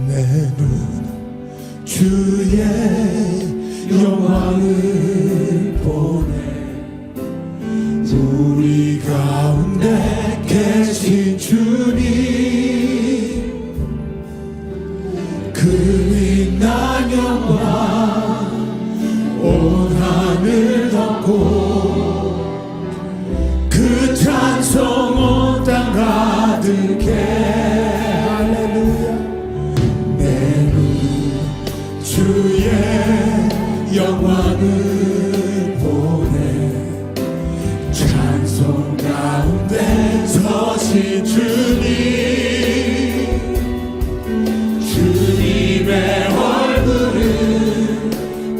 내 눈 주의 영광을 보네. 우리 가운데 계신 주님, 그 빛난 영광 온 하늘 덮고 그 찬송 온 땅 가득해. 할렐루야. 내 눈 주의 영광을 보네. 찬송 가운데 서신 주님, 주님의 얼굴은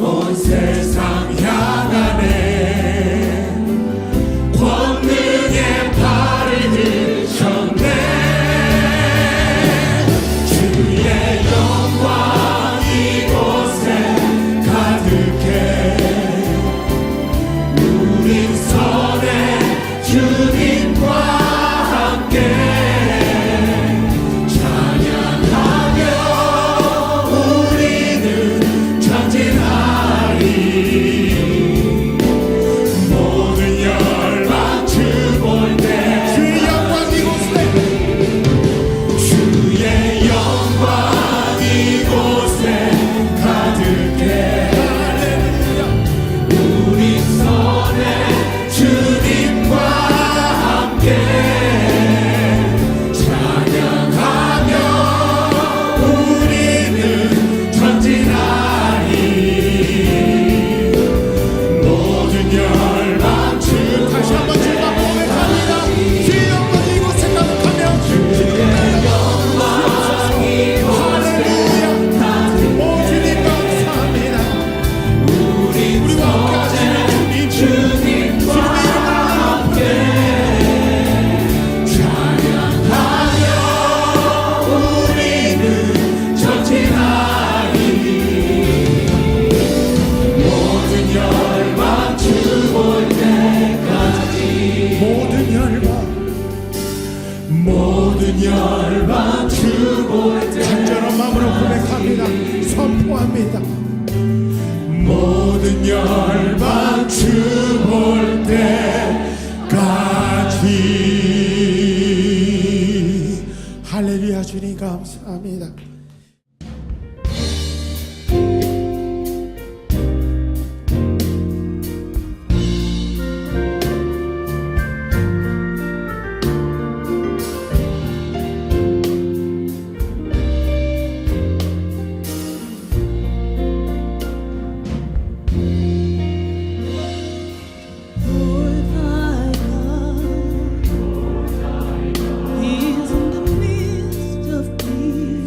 온 세상 향하네. 권능의 팔을 드셨네. 주의 영광 이곳에 가득해. 우린 선에 주님과 함께 찬양하며 우리는 전진하리. 모든 열방 주 볼 때 주의 영광 이곳에, 주의 영광 이곳에 가득해. 우리 손에 주님과 함께 찬양하며 우리는 전진하리. 모든 열방 주 다시 한번 주님 앞에 고백합니다. 주의 영광 이곳에 가득하며 주의 영광 이곳에 오 주님 감사합니다. 우리와 함께 하시는 주님과 함께 찬양하며 우리는 전진하리. 모든 열방 주 볼 때까지. 모든 열방 주 볼 때 간절한 마음으로 고백합니다. 선포합니다. 모든 열방 주 볼 때까지. 할렐루야. 주님 감사합니다. He's in the midst of me.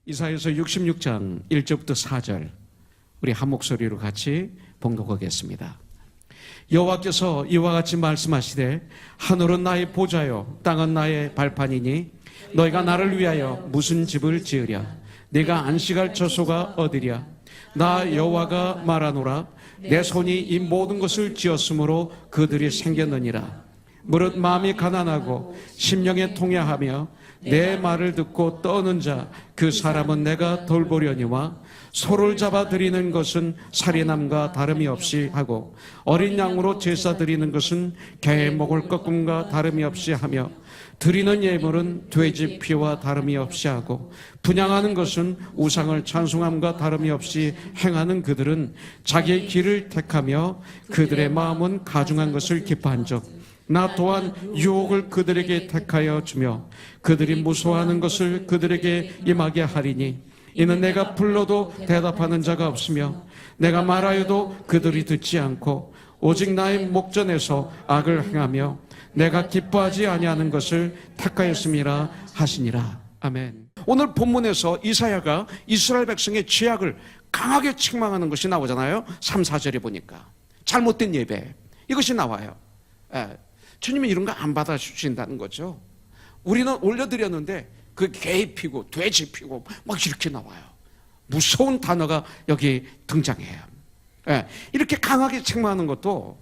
이사야서 66장 1절부터 4절 우리 한 목소리로 같이 봉독하겠습니다. 여호와께서 이와 같이 말씀하시되 하늘은 나의 보좌요 땅은 나의 발판이니 너희가 나를 위하여 무슨 집을 지으랴. 내가 안식할 처소가 어디랴. 나 여호와가 말하노라. 내 손이 이 모든 것을 지었으므로 그들이 생겼느니라. 무릇 마음이 가난하고 심령에 통야하며 내 말을 듣고 떠는 자 그 사람은 내가 돌보려니와 소를 잡아 드리는 것은 살인함과 다름이 없이 하고 어린 양으로 제사 드리는 것은 개의 목을 꺾음과 다름이 없이 하며 드리는 예물은 돼지 피와 다름이 없이 하고 분향하는 것은 우상을 찬송함과 다름이 없이 행하는 그들은 자기의 길을 택하며 그들의 마음은 가증한 것을 기뻐한즉 나 또한 유혹을 그들에게 택하여 주며 그들이 무서워하는 것을 그들에게 임하게 하리니 이는 내가 불러도 대답하는 자가 없으며 내가 말하여도 그들이 듣지 않고 오직 나의 목전에서 악을 행하며 내가 기뻐하지 아니하는 것을 택하였음이라 하시니라. 아멘. 오늘 본문에서 이사야가 이스라엘 백성의 죄악을 강하게 책망하는 것이 나오잖아요. 3, 4절에 보니까 잘못된 예배 이것이 나와요. 주님이 이런 거 안 받아주신다는 거죠. 우리는 올려드렸는데 그 개 피고 돼지 피고 막 이렇게 나와요. 무서운 단어가 여기 등장해요. 이렇게 강하게 책망하는 것도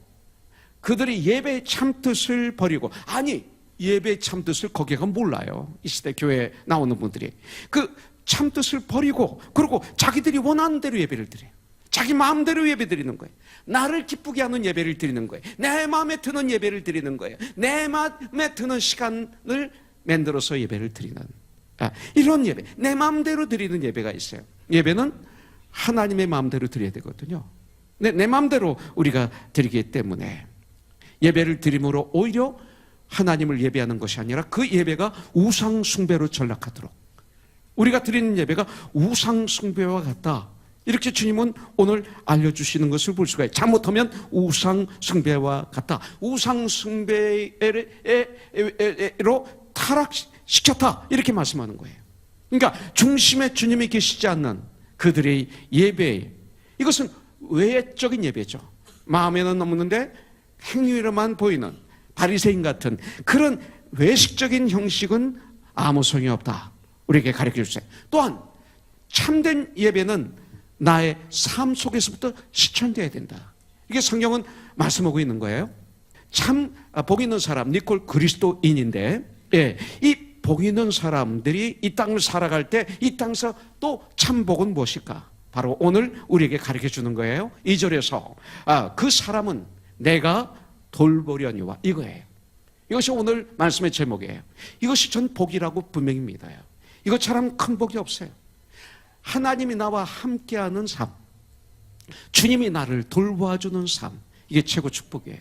그들이 예배의 참뜻을 버리고, 아니 예배의 참뜻을 거기가 몰라요. 이 시대 교회에 나오는 분들이 그 참뜻을 버리고 그리고 자기들이 원하는 대로 예배를 드려요. 자기 마음대로 예배 드리는 거예요. 나를 기쁘게 하는 예배를 드리는 거예요. 내 마음에 드는 예배를 드리는 거예요. 내 마음에 드는 시간을 만들어서 예배를 드리는 이런 예배, 내 마음대로 드리는 예배가 있어요. 예배는 하나님의 마음대로 드려야 되거든요. 내 마음대로 우리가 드리기 때문에 예배를 드림으로 오히려 하나님을 예배하는 것이 아니라 그 예배가 우상 숭배로 전락하도록, 우리가 드리는 예배가 우상 숭배와 같다, 이렇게 주님은 오늘 알려주시는 것을 볼 수가 있어요. 잘못하면 우상 숭배와 같다, 우상 숭배로 타락시켰다, 이렇게 말씀하는 거예요. 그러니까 중심에 주님이 계시지 않는 그들의 예배, 이것은 외적인 예배죠. 마음에는 없는데 행위로만 보이는 바리새인 같은 그런 외식적인 형식은 아무 소용이 없다, 우리에게 가르쳐 주세요. 또한 참된 예배는 나의 삶 속에서부터 실천되어야 된다. 이게 성경은 말씀하고 있는 거예요. 참 복 있는 사람, 니콜 그리스도인인데, 이 복 있는 사람들이 이 땅을 살아갈 때 이 땅에서 또 참 복은 무엇일까? 바로 오늘 우리에게 가르쳐 주는 거예요. 2절에서 그 사람은 내가 돌보려니와, 이거예요. 이것이 오늘 말씀의 제목이에요. 이것이 전 복이라고 분명히 믿어요. 이것처럼 큰 복이 없어요. 하나님이 나와 함께하는 삶, 주님이 나를 돌봐주는 삶, 이게 최고 축복이에요.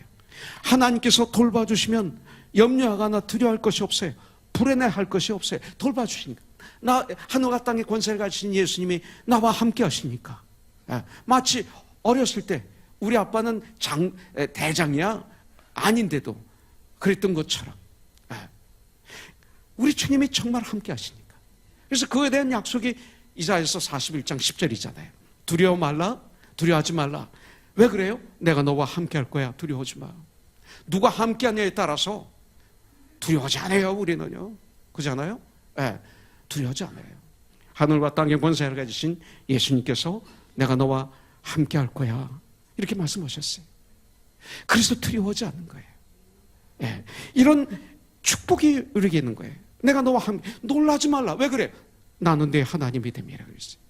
하나님께서 돌봐주시면 염려하거나 두려워할 것이 없어요. 불안해할 것이 없어요. 돌봐주시니까. 나 하늘과 땅의 권세를 가지신 예수님이 나와 함께 하시니까. 마치 어렸을 때 우리 아빠는 대장이야 아닌데도 그랬던 것처럼 우리 주님이 정말 함께 하시니까. 그래서 그에 대한 약속이 이사야서 41장 10절이잖아요. 두려워 말라, 두려워하지 말라. 왜 그래요? 내가 너와 함께 할 거야. 두려워하지 마. 누가 함께 하냐에 따라서 두려워하지 않아요. 우리는요, 그렇잖아요? 두려워하지 않아요. 하늘과 땅의 권세를 가지신 예수님께서 내가 너와 함께 할 거야, 이렇게 말씀하셨어요. 그래서 두려워하지 않는 거예요. 이런 축복이 우리에게 있는 거예요. 내가 너와 함께, 놀라지 말라. 왜 그래? 나는 내 하나님이 됨이라 그랬어요.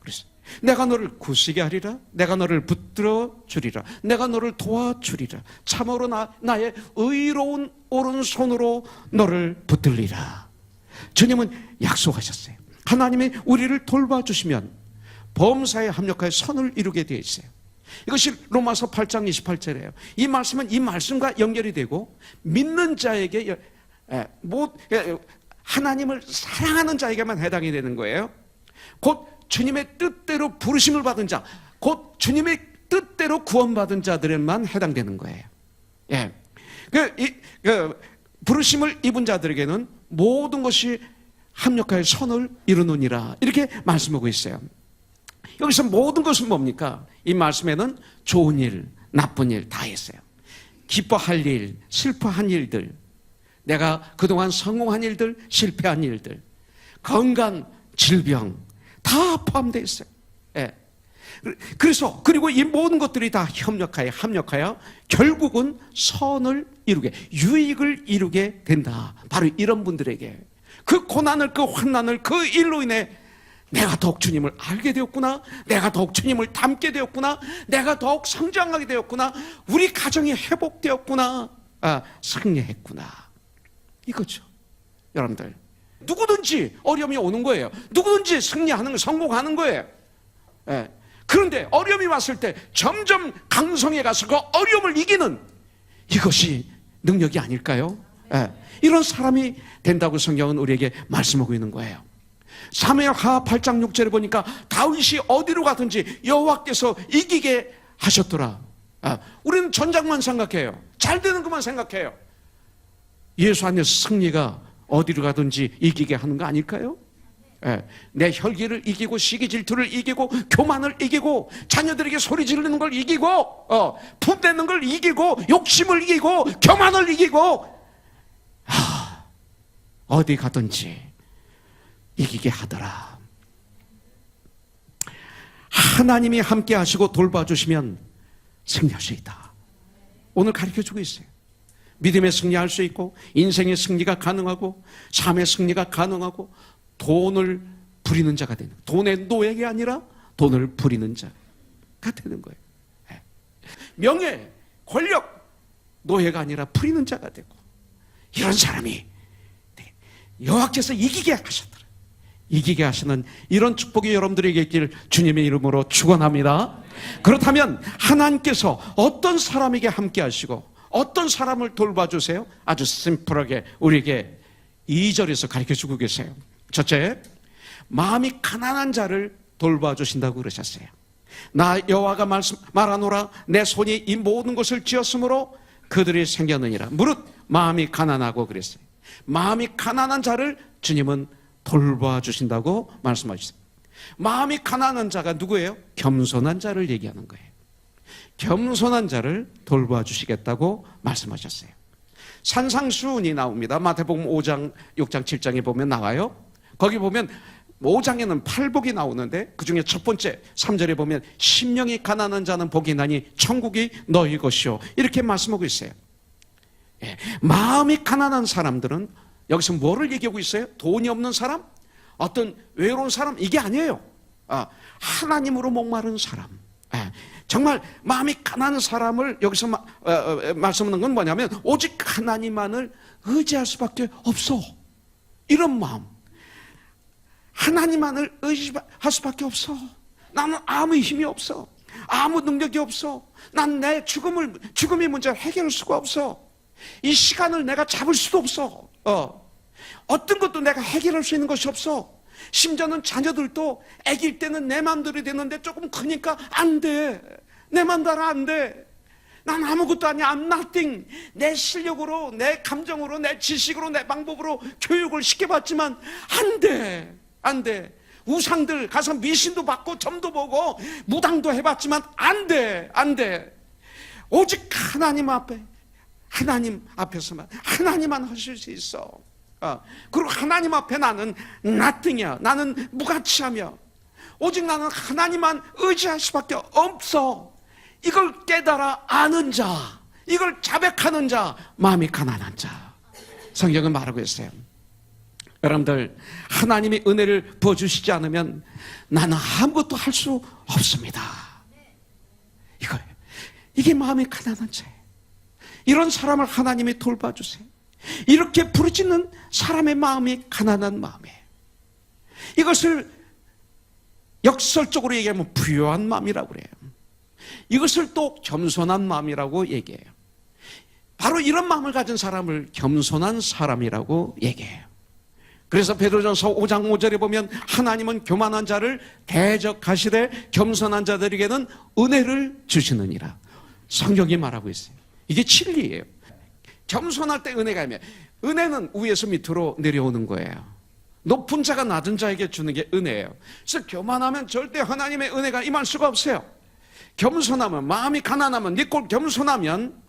그래서 내가 너를 굳세게 하리라, 내가 너를 붙들어 주리라, 내가 너를 도와주리라, 참으로 나의 의로운 오른손으로 너를 붙들리라. 주님은 약속하셨어요. 하나님이 우리를 돌봐주시면 범사에 합력하여 선을 이루게 되어 있어요. 이것이 로마서 8장 28절이에요. 이 말씀은 이 말씀과 연결이 되고 믿는 자에게 하나님을 사랑하는 자에게만 해당이 되는 거예요. 곧 주님의 뜻대로 부르심을 받은 자, 곧 주님의 뜻대로 구원받은 자들에만 해당되는 거예요. 부르심을 입은 자들에게는 모든 것이 합력하여 선을 이루느니라. 이렇게 말씀하고 있어요. 여기서 모든 것은 뭡니까? 이 말씀에는 좋은 일, 나쁜 일 다 했어요. 기뻐할 일, 슬퍼한 일들, 내가 그동안 성공한 일들, 실패한 일들, 건강, 질병 다 포함되어 있어요. 예. 그래서 그리고 이 모든 것들이 다 합력하여 결국은 선을 이루게, 유익을 이루게 된다. 바로 이런 분들에게 그 고난을, 그 환난을, 그 일로 인해 내가 더욱 주님을 알게 되었구나, 내가 더욱 주님을 닮게 되었구나, 내가 더욱 성장하게 되었구나, 우리 가정이 회복되었구나, 승리했구나, 이거죠. 여러분들, 누구든지 어려움이 오는 거예요. 누구든지 승리하는 거, 성공하는 거예요. 예. 그런데 어려움이 왔을 때 점점 강성해 가서 그 어려움을 이기는, 이것이 능력이 아닐까요? 예. 이런 사람이 된다고 성경은 우리에게 말씀하고 있는 거예요. 사무엘하 8장 6절에 보니까 다윗이 어디로 가든지 여호와께서 이기게 하셨더라. 우리는 전장만 생각해요. 잘 되는 것만 생각해요. 예수 안에서 승리가 어디로 가든지 이기게 하는 거 아닐까요? 내 혈기를 이기고 시기 질투를 이기고 교만을 이기고 자녀들에게 소리 지르는 걸 이기고 품대는 걸 이기고 욕심을 이기고 교만을 이기고 어디 가든지 이기게 하더라. 하나님이 함께 하시고 돌봐주시면 승리할 수 있다. 오늘 가르쳐주고 있어요. 믿음의 승리할 수 있고, 인생의 승리가 가능하고, 삶의 승리가 가능하고, 돈을 부리는 자가 되는, 돈의 노예가 아니라 돈을 부리는 자가 되는 거예요. 명예, 권력, 노예가 아니라 부리는 자가 되고, 이런 사람이 여호와께서 이기게 하셨더라. 이기게 하시는 이런 축복이 여러분들에게 있길 주님의 이름으로 축원합니다. 그렇다면 하나님께서 어떤 사람에게 함께 하시고 어떤 사람을 돌봐주세요? 아주 심플하게 우리에게 2절에서 가르쳐주고 계세요. 첫째, 마음이 가난한 자를 돌봐주신다고 그러셨어요. 나 여호와가 말하노라, 내 손이 이 모든 것을 지었으므로 그들이 생겼느니라. 무릇 마음이 가난하고 그랬어요. 마음이 가난한 자를 주님은 돌봐주신다고 말씀하셨어요. 마음이 가난한 자가 누구예요? 겸손한 자를 얘기하는 거예요. 겸손한 자를 돌봐주시겠다고 말씀하셨어요. 산상수훈이 나옵니다. 마태복음 5장, 6장, 7장에 보면 나와요. 거기 보면 5장에는 팔복이 나오는데 그 중에 첫 번째 3절에 보면 심령이 가난한 자는 복이 나니 천국이 너희 것이요, 이렇게 말씀하고 있어요. 마음이 가난한 사람들은 여기서 뭐를 얘기하고 있어요? 돈이 없는 사람? 어떤 외로운 사람? 이게 아니에요. 하나님으로 목마른 사람. 정말 마음이 가난한 사람을 여기서 말씀하는 건 뭐냐면 오직 하나님만을 의지할 수밖에 없어. 이런 마음. 하나님만을 의지할 수밖에 없어. 나는 아무 힘이 없어. 아무 능력이 없어. 난 내 죽음의 문제를 해결할 수가 없어. 이 시간을 내가 잡을 수도 없어. 어떤 것도 내가 해결할 수 있는 것이 없어. 심지어는 자녀들도 아기일 때는 내 마음대로 되는데 조금 크니까 안 돼. 내 마음대로 안 돼. 난 아무것도 아니야. I'm nothing. 내 실력으로, 내 감정으로, 내 지식으로, 내 방법으로 교육을 시켜봤지만 안 돼. 안 돼. 우상들 가서 미신도 받고 점도 보고 무당도 해봤지만 안 돼. 안 돼. 오직 하나님 앞에서만 하나님만 하실 수 있어. 그리고 하나님 앞에 나는 nothing이야. 나는 무가치하며 오직 나는 하나님만 의지할 수밖에 없어. 이걸 깨달아 아는 자, 이걸 자백하는 자, 마음이 가난한 자. 성경은 말하고 있어요. 여러분들, 하나님의 은혜를 부어주시지 않으면 나는 아무것도 할 수 없습니다. 이거예요. 이게 마음이 가난한 자예요. 이런 사람을 하나님이 돌봐주세요. 이렇게 부르짖는 사람의 마음이 가난한 마음이에요. 이것을 역설적으로 얘기하면 부요한 마음이라고 그래요. 이것을 또 겸손한 마음이라고 얘기해요. 바로 이런 마음을 가진 사람을 겸손한 사람이라고 얘기해요. 그래서 베드로전서 5장 5절에 보면 하나님은 교만한 자를 대적하시되 겸손한 자들에게는 은혜를 주시느니라. 성경이 말하고 있어요. 이게 진리예요. 겸손할 때 은혜가 있면, 은혜는 위에서 밑으로 내려오는 거예요. 높은 자가 낮은 자에게 주는 게 은혜예요. 그래서 교만하면 절대 하나님의 은혜가 임할 수가 없어요. 겸손하면, 마음이 가난하면, 니꼴 겸손하면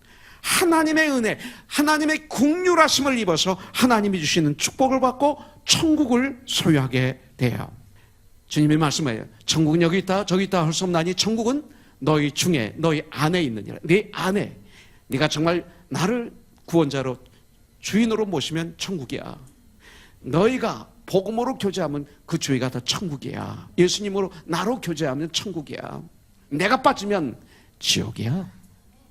하나님의 은혜, 하나님의 긍휼하심을 입어서 하나님이 주시는 축복을 받고 천국을 소유하게 돼요. 주님이 말씀해요. 천국은 여기 있다 저기 있다 할 수 없나니 천국은 너희 중에 너희 안에 있느니라. 네 안에, 네가 정말 나를 구원자로 주인으로 모시면 천국이야. 너희가 복음으로 교제하면 그 주의가 다 천국이야. 예수님으로 나로 교제하면 천국이야. 내가 빠지면 지옥이야.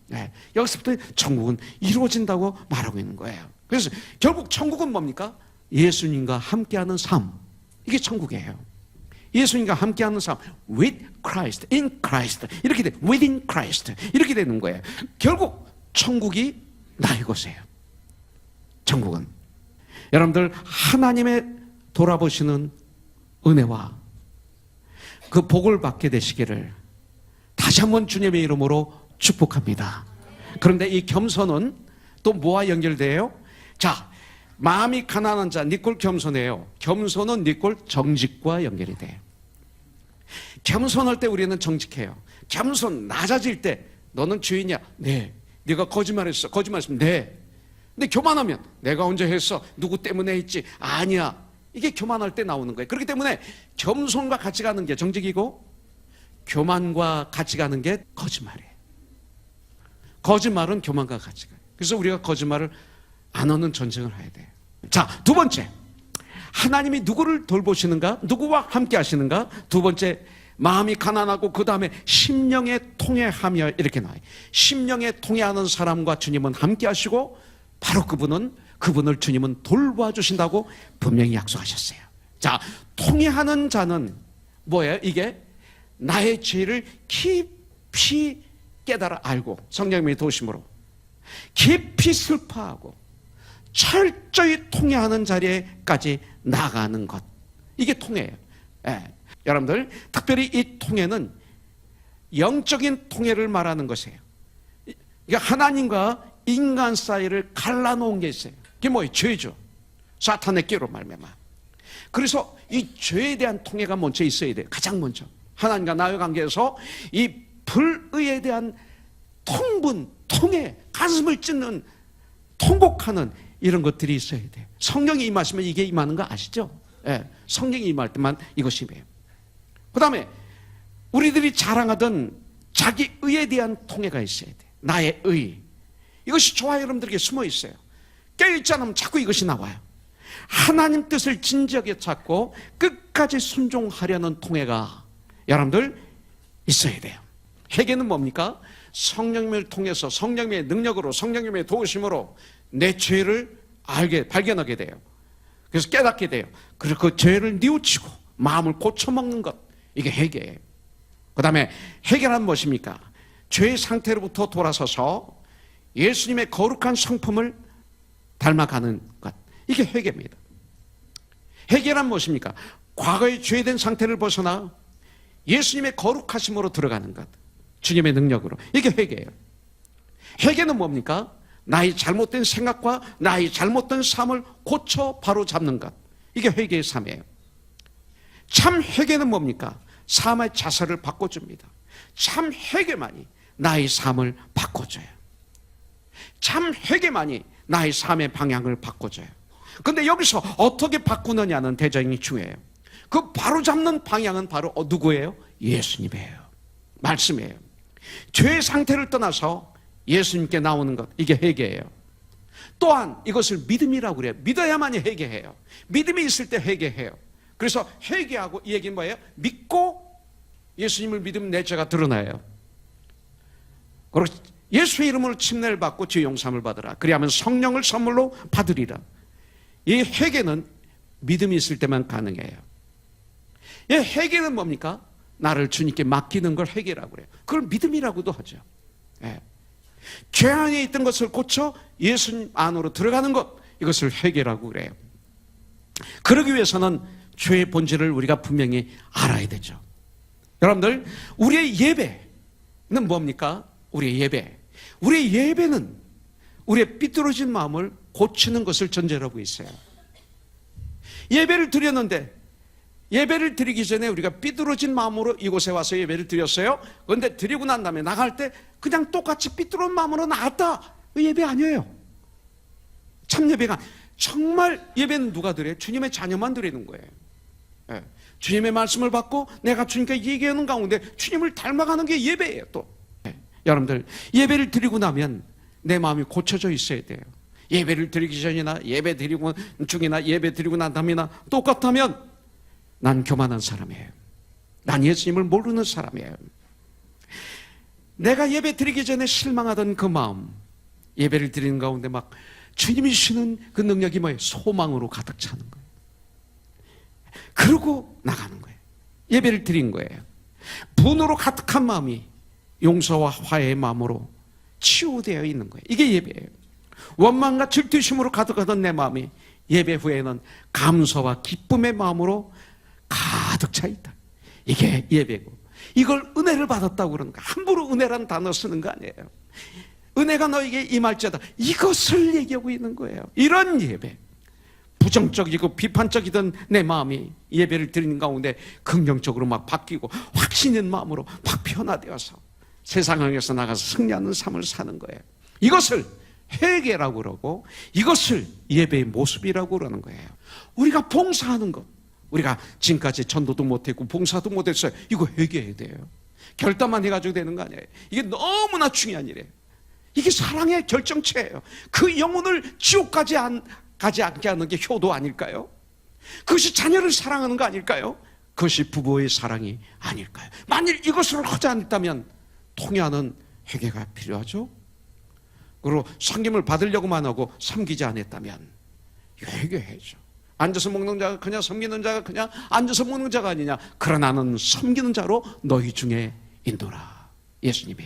네, 여기서부터 천국은 이루어진다고 말하고 있는 거예요. 그래서 결국 천국은 뭡니까? 예수님과 함께하는 삶. 이게 천국이에요. 예수님과 함께하는 삶, with Christ, in Christ, 이렇게 돼, within Christ, 이렇게 되는 거예요. 결국 천국이 나의 곳이에요. 천국은 여러분들 하나님의 돌아보시는 은혜와 그 복을 받게 되시기를 다시 한번 주님의 이름으로 축복합니다. 그런데 이 겸손은 또 뭐와 연결돼요? 자, 마음이 가난한 자, 니꼴 겸손해요. 겸손은 니꼴 정직과 연결이 돼요. 겸손할 때 우리는 정직해요. 겸손 낮아질 때 너는 주인이야. 네. 네가 거짓말했어. 거짓말했으면 네. 근데 교만하면 내가 언제 했어? 누구 때문에 했지? 아니야. 이게 교만할 때 나오는 거예요. 그렇기 때문에 겸손과 같이 가는 게 정직이고 교만과 같이 가는 게 거짓말이에요. 거짓말은 교만과 같이 가요. 그래서 우리가 거짓말을 안 하는 전쟁을 해야 돼요. 자, 두 번째, 하나님이 누구를 돌보시는가? 누구와 함께 하시는가? 두 번째, 마음이 가난하고 그 다음에 심령에 통회하며 이렇게 나와요. 심령에 통회하는 사람과 주님은 함께 하시고 바로 그분을 주님은 돌봐주신다고 분명히 약속하셨어요. 자, 통회하는 자는 뭐예요? 이게 나의 죄를 깊이 깨달아 알고 성령님의 도우심으로 깊이 슬퍼하고 철저히 통회하는 자리에까지 나가는 것, 이게 통회예요. 예. 여러분들 특별히 이 통회는 영적인 통회를 말하는 것이에요. 이게 하나님과 인간 사이를 갈라놓은 게 있어요. 그게 뭐예요? 죄죠. 사탄의 끼로 말미암아. 그래서 이 죄에 대한 통회가 먼저 있어야 돼요. 가장 먼저 하나님과 나의 관계에서 이 불의에 대한 통분, 통회, 가슴을 찢는 통곡하는 이런 것들이 있어야 돼요. 성령이 임하시면 이게 임하는 거 아시죠? 예, 성령이 임할 때만 이것이 임해요. 그 다음에 우리들이 자랑하던 자기 의에 대한 통회가 있어야 돼요. 나의 의, 이것이 저와 여러분들에게 숨어 있어요. 깨어있지 않으면 자꾸 이것이 나와요. 하나님 뜻을 진지하게 찾고 끝까지 순종하려는 통회가 여러분들 있어야 돼요. 회개는 뭡니까? 성령님을 통해서 성령님의 능력으로 성령님의 도우심으로 내 죄를 발견하게 돼요. 그래서 깨닫게 돼요. 그래서 그 죄를 뉘우치고 마음을 고쳐먹는 것, 이게 회개예요. 그 다음에 회개란 무엇입니까? 죄의 상태로부터 돌아서서 예수님의 거룩한 성품을 닮아가는 것, 이게 회개입니다. 회개란 무엇입니까? 과거의 죄된 상태를 벗어나 예수님의 거룩하심으로 들어가는 것, 주님의 능력으로, 이게 회개예요. 회개는 뭡니까? 나의 잘못된 생각과 나의 잘못된 삶을 고쳐 바로잡는 것, 이게 회개의 삶이에요. 참 회개는 뭡니까? 삶의 자세를 바꿔줍니다. 참 회개만이 나의 삶을 바꿔줘요. 참 회개만이 나의 삶의 방향을 바꿔줘요. 그런데 여기서 어떻게 바꾸느냐는 대단히 중요해요. 그 바로잡는 방향은 바로 누구예요? 예수님이에요. 말씀이에요. 죄의 상태를 떠나서 예수님께 나오는 것, 이게 회개예요. 또한 이것을 믿음이라고 그래요. 믿어야만이 회개해요. 믿음이 있을 때 회개해요. 그래서 회개하고 이 얘기는 뭐예요? 믿고 예수님을 믿으면 내 죄가 드러나요. 그리고 예수의 이름으로 침례를 받고 죄 용서함을 받으라. 그리하면 성령을 선물로 받으리라. 이 회개는 믿음이 있을 때만 가능해요. 이 회개는 뭡니까? 나를 주님께 맡기는 걸 회개라고 그래요. 그걸 믿음이라고도 하죠. 예. 죄 안에 있던 것을 고쳐 예수님 안으로 들어가는 것, 이것을 회개라고 그래요. 그러기 위해서는 죄의 본질을 우리가 분명히 알아야 되죠. 여러분들, 우리의 예배는 뭡니까? 우리의 예배는 우리의 삐뚤어진 마음을 고치는 것을 전제로 하고 있어요. 예배를 드렸는데 예배를 드리기 전에 우리가 삐뚤어진 마음으로 이곳에 와서 예배를 드렸어요. 그런데 드리고 난 다음에 나갈 때 그냥 똑같이 삐뚤어진 마음으로 나갔다. 그 예배 아니에요. 참 예배가. 정말 예배는 누가 드려요? 주님의 자녀만 드리는 거예요. 예. 주님의 말씀을 받고 내가 주님께 얘기하는 가운데 주님을 닮아가는 게 예배예요. 또 여러분들, 예배를 드리고 나면 내 마음이 고쳐져 있어야 돼요. 예배를 드리기 전이나 예배 드리고 중이나 예배 드리고 난 다음이나 똑같다면 난 교만한 사람이에요. 난 예수님을 모르는 사람이에요. 내가 예배 드리기 전에 실망하던 그 마음, 예배를 드리는 가운데 막 주님이 주시는 그 능력이 뭐예요? 소망으로 가득 차는 거예요. 그러고 나가는 거예요. 예배를 드린 거예요. 분으로 가득한 마음이 용서와 화해의 마음으로 치유되어 있는 거예요. 이게 예배예요. 원망과 질투심으로 가득하던 내 마음이 예배 후에는 감사와 기쁨의 마음으로 가득 차 있다. 이게 예배고, 이걸 은혜를 받았다고 그러는 거야. 함부로 은혜란 단어 쓰는 거 아니에요. 은혜가 너에게 임할지어다, 이것을 얘기하고 있는 거예요. 이런 예배, 부정적이고 비판적이던 내 마음이 예배를 드리는 가운데 긍정적으로 막 바뀌고 확신 있는 마음으로 막 변화되어서 세상에서 나가서 승리하는 삶을 사는 거예요. 이것을 회개라고 그러고 이것을 예배의 모습이라고 그러는 거예요. 우리가 봉사하는 것, 우리가 지금까지 전도도 못했고 봉사도 못했어요. 이거 회개해야 돼요. 결단만 해가지고 되는 거 아니에요. 이게 너무나 중요한 일이에요. 이게 사랑의 결정체예요. 그 영혼을 지옥까지 가지 않게 하는 게 효도 아닐까요? 그것이 자녀를 사랑하는 거 아닐까요? 그것이 부부의 사랑이 아닐까요? 만일 이것을 하지 않았다면 통회하는 회개가 필요하죠. 그리고 섬김을 받으려고만 하고 섬기지 않았다면 회개해야죠. 앉아서 먹는 자가 그냥 섬기는 자가 그냥 앉아서 먹는 자가 아니냐. 그러나 나는 섬기는 자로 너희 중에 인도라. 예수님이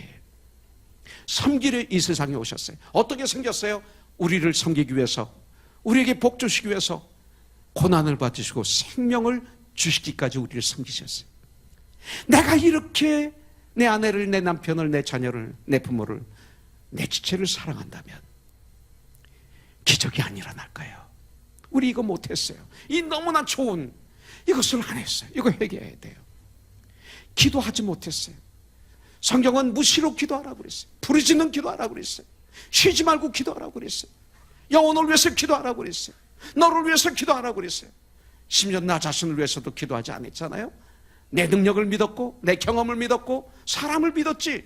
섬기려 이 세상에 오셨어요. 어떻게 섬겼어요? 우리를 섬기기 위해서, 우리에게 복 주시기 위해서 고난을 받으시고 생명을 주시기까지 우리를 섬기셨어요. 내가 이렇게 내 아내를, 내 남편을, 내 자녀를, 내 부모를, 내 지체를 사랑한다면 기적이 안 일어날까요? 우리 이거 못했어요. 이 너무나 좋은 이것을 안 했어요. 이거 회개해야 돼요. 기도하지 못했어요. 성경은 무시로 기도하라고 그랬어요. 부르짖는 기도하라고 그랬어요. 쉬지 말고 기도하라고 그랬어요. 영혼을 위해서 기도하라고 그랬어요. 너를 위해서 기도하라고 그랬어요. 심지어 나 자신을 위해서도 기도하지 않았잖아요. 내 능력을 믿었고 내 경험을 믿었고 사람을 믿었지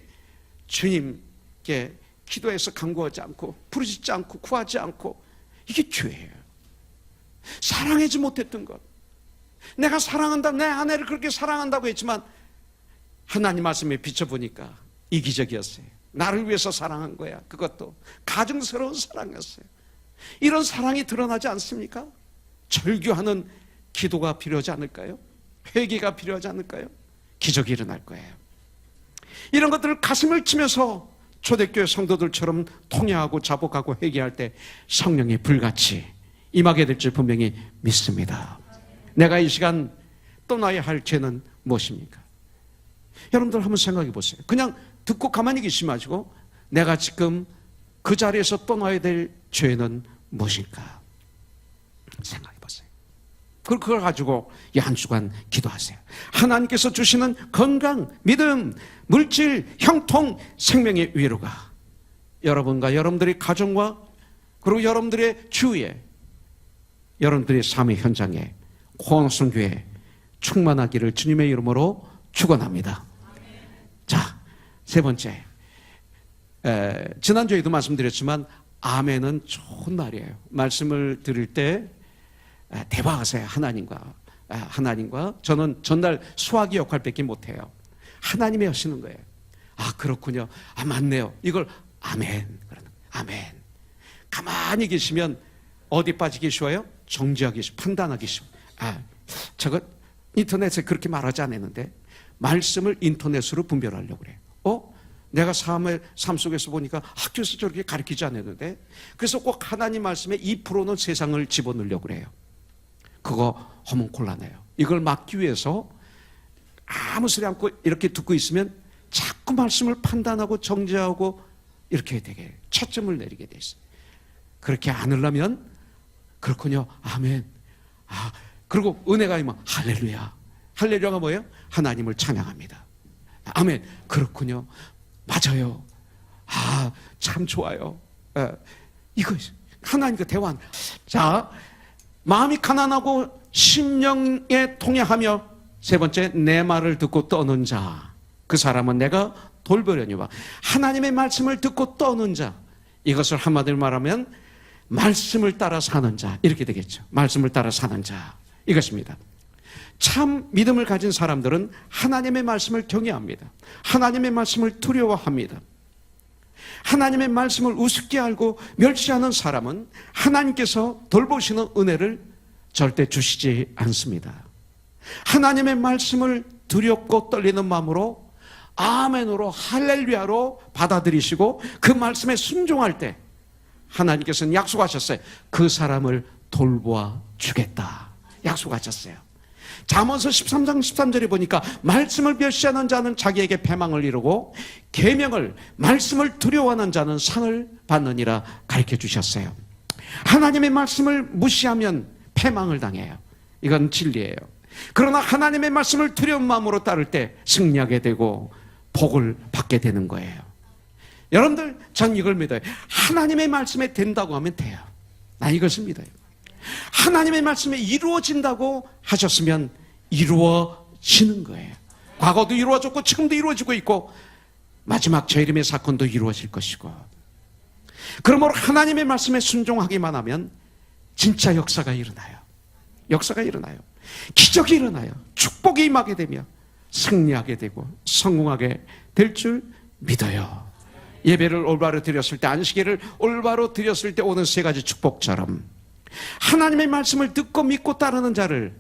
주님께 기도해서 간구하지 않고 부르짖지 않고 구하지 않고, 이게 죄예요. 사랑하지 못했던 것, 내가 사랑한다, 내 아내를 그렇게 사랑한다고 했지만 하나님 말씀에 비춰보니까 이기적이었어요. 나를 위해서 사랑한 거야. 그것도 가증스러운 사랑이었어요. 이런 사랑이 드러나지 않습니까? 절규하는 기도가 필요하지 않을까요? 회개가 필요하지 않을까요? 기적이 일어날 거예요. 이런 것들을 가슴을 치면서 초대교회 성도들처럼 통회하고 자복하고 회개할 때 성령이 불같이 임하게 될 줄 분명히 믿습니다. 내가 이 시간 떠나야 할 죄는 무엇입니까? 여러분들 한번 생각해 보세요. 그냥 듣고 가만히 계시지 마시고 내가 지금 그 자리에서 떠나야 될 죄는 무엇일까? 생각해 보세요. 그걸 가지고 이 한 주간 기도하세요. 하나님께서 주시는 건강, 믿음, 물질, 형통, 생명의 위로가 여러분과 여러분들의 가정과 그리고 여러분들의 주위에, 여러분들의 삶의 현장에 고원성교회 충만하기를 주님의 이름으로 축원합니다. 자, 세 번째, 지난주에도 말씀드렸지만 아멘은 좋은 말이에요. 말씀을 들을 때 대화하세요. 하나님과 저는 전날 수화기 역할밖에 못해요. 하나님이 하시는 거예요. 아, 그렇군요. 아, 맞네요. 이걸 아멘, 그러는 아멘. 가만히 계시면 어디 빠지기 쉬워요? 정지하기 쉬워, 판단하기 쉬워. 아, 저거 인터넷에 그렇게 말하지 않았는데 말씀을 인터넷으로 분별하려고 그래요. 내가 삶 속에서 보니까 학교에서 저렇게 가르치지 않았는데, 그래서 꼭 하나님 말씀에 2%는 세상을 집어넣으려고 그래요. 그거 하면 곤란해요. 이걸 막기 위해서 아무 소리 않고 이렇게 듣고 있으면 자꾸 말씀을 판단하고 정지하고 이렇게 되게 초점을 내리게 돼 있어요. 그렇게 안 하려면 그렇군요. 아멘. 아, 그리고 은혜가 임하면 할렐루야. 할렐루야가 뭐예요? 하나님을 찬양합니다. 아멘. 그렇군요. 맞아요. 아, 참 좋아요. 이거 하나님과 대화한. 자, 마음이 가난하고 심령에 통해하며 세 번째, 내 말을 듣고 떠는 자, 그 사람은 내가 돌보려니와. 하나님의 말씀을 듣고 떠는 자, 이것을 한마디로 말하면 말씀을 따라 사는 자, 이렇게 되겠죠. 말씀을 따라 사는 자, 이것입니다. 참 믿음을 가진 사람들은 하나님의 말씀을 경외합니다. 하나님의 말씀을 두려워합니다. 하나님의 말씀을 우습게 알고 멸시하는 사람은 하나님께서 돌보시는 은혜를 절대 주시지 않습니다. 하나님의 말씀을 두렵고 떨리는 마음으로 아멘으로 할렐루야로 받아들이시고 그 말씀에 순종할 때 하나님께서는 약속하셨어요. 그 사람을 돌보아 주겠다. 약속하셨어요. 잠언서 13장 13절에 보니까 말씀을 멸시하는 자는 자기에게 패망을 이루고 계명을 말씀을 두려워하는 자는 상을 받느니라 가르쳐 주셨어요. 하나님의 말씀을 무시하면 패망을 당해요. 이건 진리예요. 그러나 하나님의 말씀을 두려운 마음으로 따를 때 승리하게 되고 복을 받게 되는 거예요. 여러분들, 전 이걸 믿어요. 하나님의 말씀에 된다고 하면 돼요. 나 이것을 믿어요. 하나님의 말씀에 이루어진다고 하셨으면 이루어지는 거예요. 과거도 이루어졌고 지금도 이루어지고 있고 마지막 재림의 사건도 이루어질 것이고, 그러므로 하나님의 말씀에 순종하기만 하면 진짜 역사가 일어나요. 역사가 일어나요. 기적이 일어나요. 축복이 임하게 되며 승리하게 되고 성공하게 될 줄 믿어요. 예배를 올바로 드렸을 때, 안식일을 올바로 드렸을 때 오는 세 가지 축복처럼 하나님의 말씀을 듣고 믿고 따르는 자를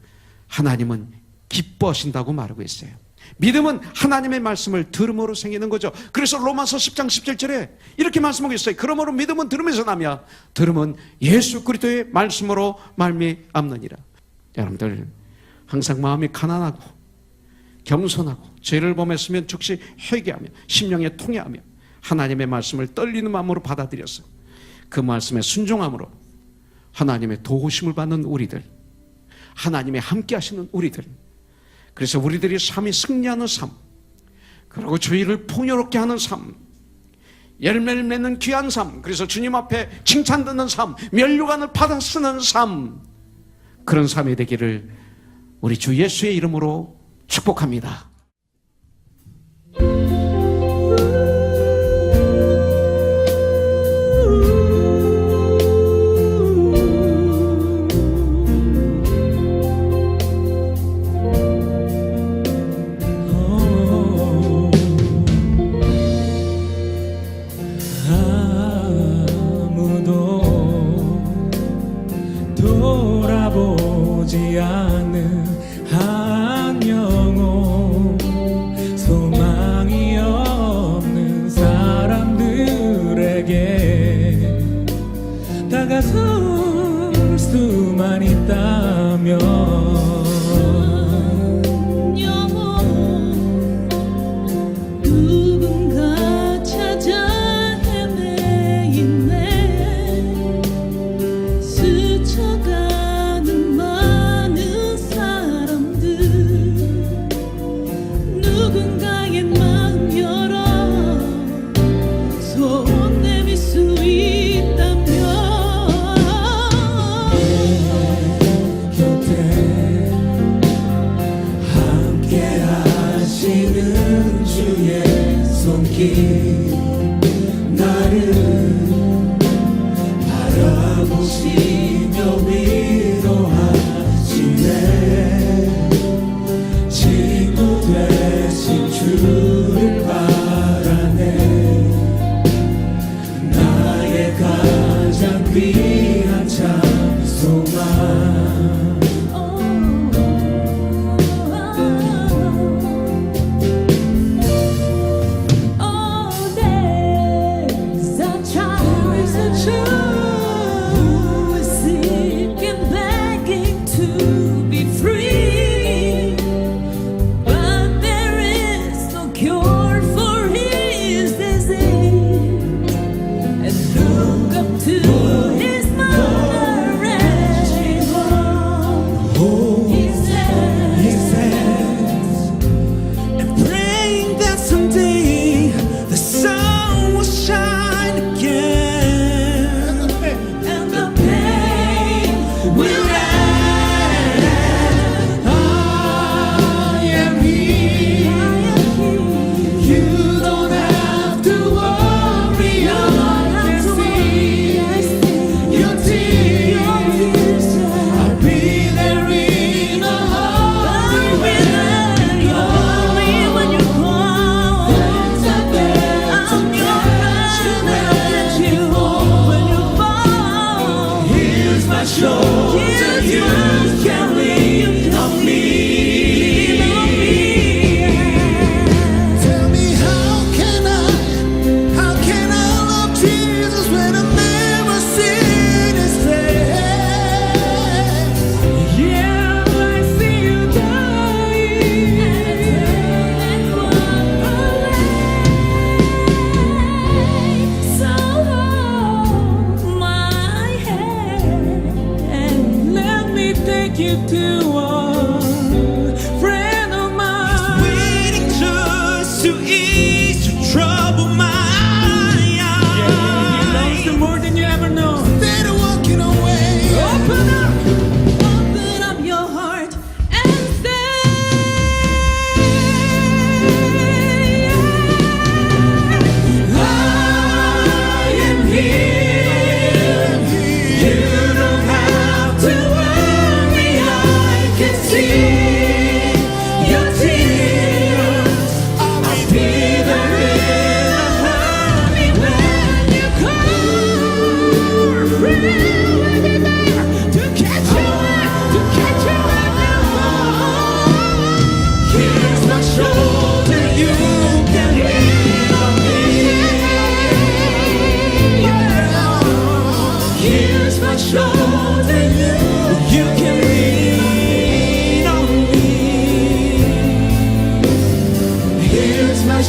하나님은 기뻐하신다고 말하고 있어요. 믿음은 하나님의 말씀을 들음으로 생기는 거죠. 그래서 로마서 10장 17절에 이렇게 말씀하고 있어요. 그러므로 믿음은 들음에서 나며 들음은 예수 그리스도의 말씀으로 말미암느니라. 여러분들, 항상 마음이 가난하고 겸손하고 죄를 범했으면 즉시 회개하며 심령에 통회하며 하나님의 말씀을 떨리는 마음으로 받아들여서 그 말씀에 순종함으로 하나님의 도우심을 받는 우리들, 하나님의 함께 하시는 우리들, 그래서 우리들이 삶이 승리하는 삶, 그리고 주의를 풍요롭게 하는 삶, 열매를 맺는 귀한 삶, 그래서 주님 앞에 칭찬 듣는 삶, 면류관을 받아 쓰는 삶, 그런 삶이 되기를 우리 주 예수의 이름으로 축복합니다. 돌아보지 않는 한 영혼, 소망이 없는 사람들에게 다가설 수만 있다면 누군가 찾아 헤매이네. 스쳐가는 많은 사람들,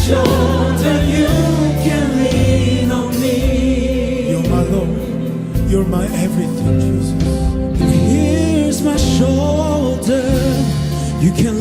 shoulder, you can lean on me. You're my Lord, you're my everything, Jesus. Here's my shoulder, you can